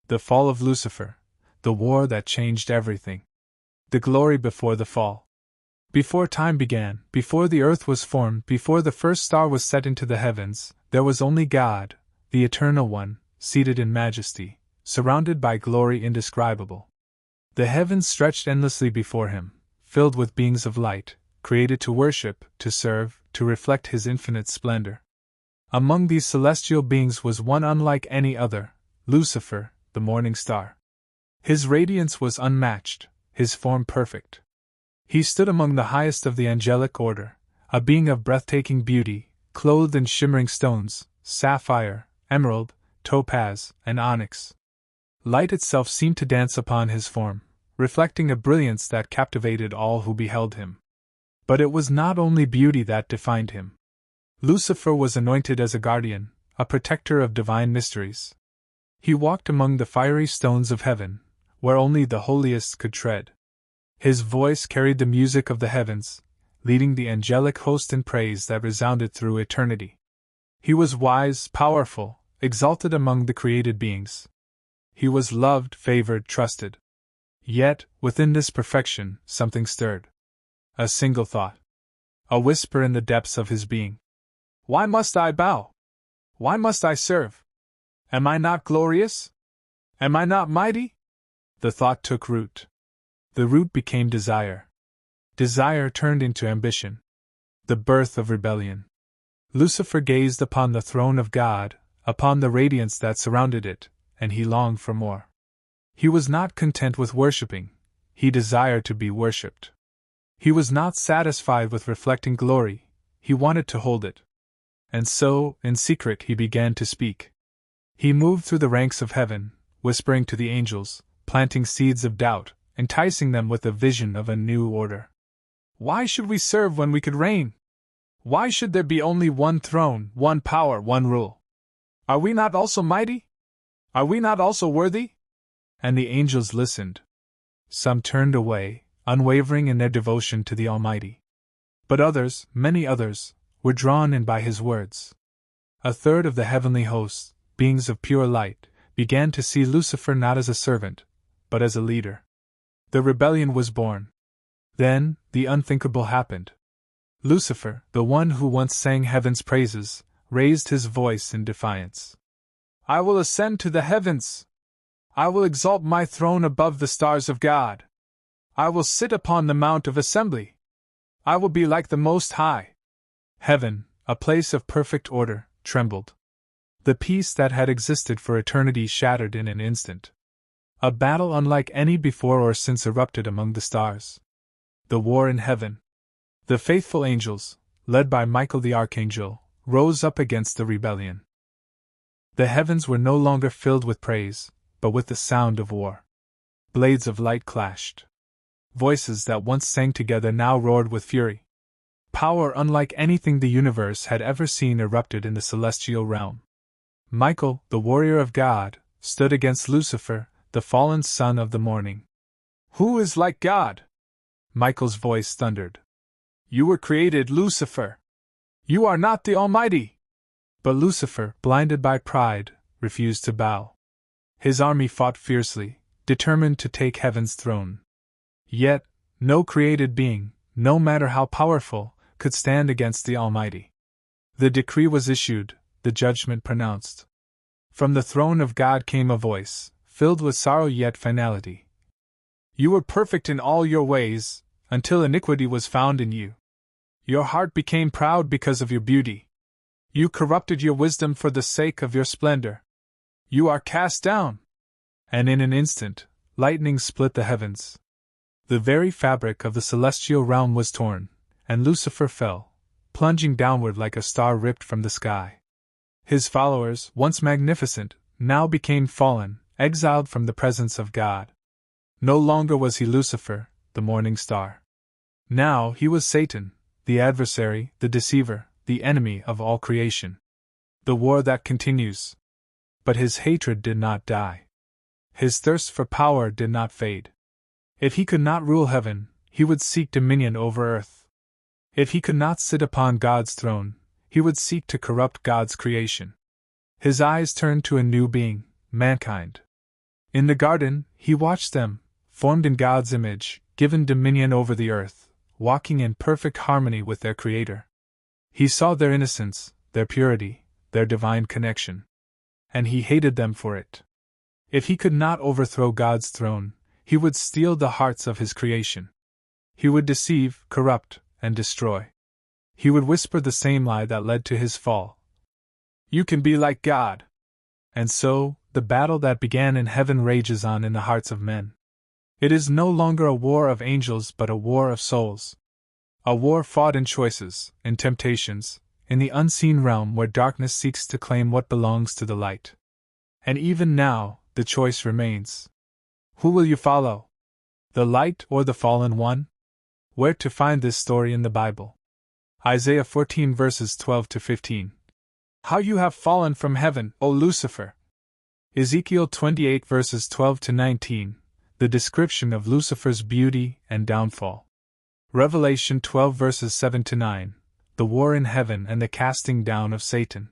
The fall of Lucifer, the war that changed everything. The glory before the fall. Before time began, before the earth was formed, before the first star was set into the heavens, there was only God, the Eternal One, seated in majesty, surrounded by glory indescribable. The heavens stretched endlessly before him, filled with beings of light, created to worship, to serve, to reflect his infinite splendor. Among these celestial beings was one unlike any other, Lucifer, the morning star. His radiance was unmatched, his form perfect. He stood among the highest of the angelic order, a being of breathtaking beauty, clothed in shimmering stones, sapphire, emerald, topaz, and onyx. Light itself seemed to dance upon his form, reflecting a brilliance that captivated all who beheld him. But it was not only beauty that defined him. Lucifer was anointed as a guardian, a protector of divine mysteries. He walked among the fiery stones of heaven, where only the holiest could tread. His voice carried the music of the heavens, leading the angelic host in praise that resounded through eternity. He was wise, powerful, exalted among the created beings. He was loved, favored, trusted. Yet, within this perfection, something stirred. A single thought. A whisper in the depths of his being. Why must I bow? Why must I serve? Am I not glorious? Am I not mighty? The thought took root. The root became desire. Desire turned into ambition. The birth of rebellion. Lucifer gazed upon the throne of God, upon the radiance that surrounded it, and he longed for more. He was not content with worshipping, he desired to be worshipped. He was not satisfied with reflecting glory, he wanted to hold it. And so, in secret, he began to speak. He moved through the ranks of heaven, whispering to the angels, planting seeds of doubt, enticing them with the vision of a new order. Why should we serve when we could reign? Why should there be only one throne, one power, one rule? Are we not also mighty? Are we not also worthy? And the angels listened. Some turned away, unwavering in their devotion to the Almighty. But others, many others, were drawn in by his words. A third of the heavenly hosts, beings of pure light, began to see Lucifer not as a servant, but as a leader. The rebellion was born. Then, the unthinkable happened. Lucifer, the one who once sang heaven's praises, raised his voice in defiance. I will ascend to the heavens! I will exalt my throne above the stars of God! I will sit upon the mount of assembly! I will be like the Most High! Heaven, a place of perfect order, trembled. The peace that had existed for eternity shattered in an instant. A battle unlike any before or since erupted among the stars. The war in heaven. The faithful angels, led by Michael the Archangel, rose up against the rebellion. The heavens were no longer filled with praise, but with the sound of war. Blades of light clashed. Voices that once sang together now roared with fury. Power unlike anything the universe had ever seen erupted in the celestial realm. Michael, the warrior of God, stood against Lucifer, the fallen son of the morning. Who is like God? Michael's voice thundered. You were created, Lucifer. You are not the Almighty. But Lucifer, blinded by pride, refused to bow. His army fought fiercely, determined to take heaven's throne. Yet, no created being, no matter how powerful, could stand against the Almighty. The decree was issued, the judgment pronounced. From the throne of God came a voice, filled with sorrow yet finality. You were perfect in all your ways, until iniquity was found in you. Your heart became proud because of your beauty. You corrupted your wisdom for the sake of your splendor. You are cast down. And in an instant, lightning split the heavens. The very fabric of the celestial realm was torn, and Lucifer fell, plunging downward like a star ripped from the sky. His followers, once magnificent, now became fallen, exiled from the presence of God. No longer was he Lucifer, the morning star. Now he was Satan, the adversary, the deceiver, the enemy of all creation. The war that continues. But his hatred did not die. His thirst for power did not fade. If he could not rule heaven, he would seek dominion over earth. If he could not sit upon God's throne, he would seek to corrupt God's creation. His eyes turned to a new being, mankind. In the garden, he watched them, formed in God's image, given dominion over the earth, walking in perfect harmony with their Creator. He saw their innocence, their purity, their divine connection. And he hated them for it. If he could not overthrow God's throne, he would steal the hearts of his creation. He would deceive, corrupt, and destroy. He would whisper the same lie that led to his fall. You can be like God. And so, the battle that began in heaven rages on in the hearts of men. It is no longer a war of angels but a war of souls. A war fought in choices, in temptations, in the unseen realm where darkness seeks to claim what belongs to the light. And even now, the choice remains. Who will you follow? The light or the fallen one? Where to find this story in the Bible? Isaiah 14 verses 12 to 15. How you have fallen from heaven, O Lucifer! Ezekiel 28 verses 12 to 19, the description of Lucifer's beauty and downfall. Revelation 12 verses 7 to 9, the war in heaven and the casting down of Satan.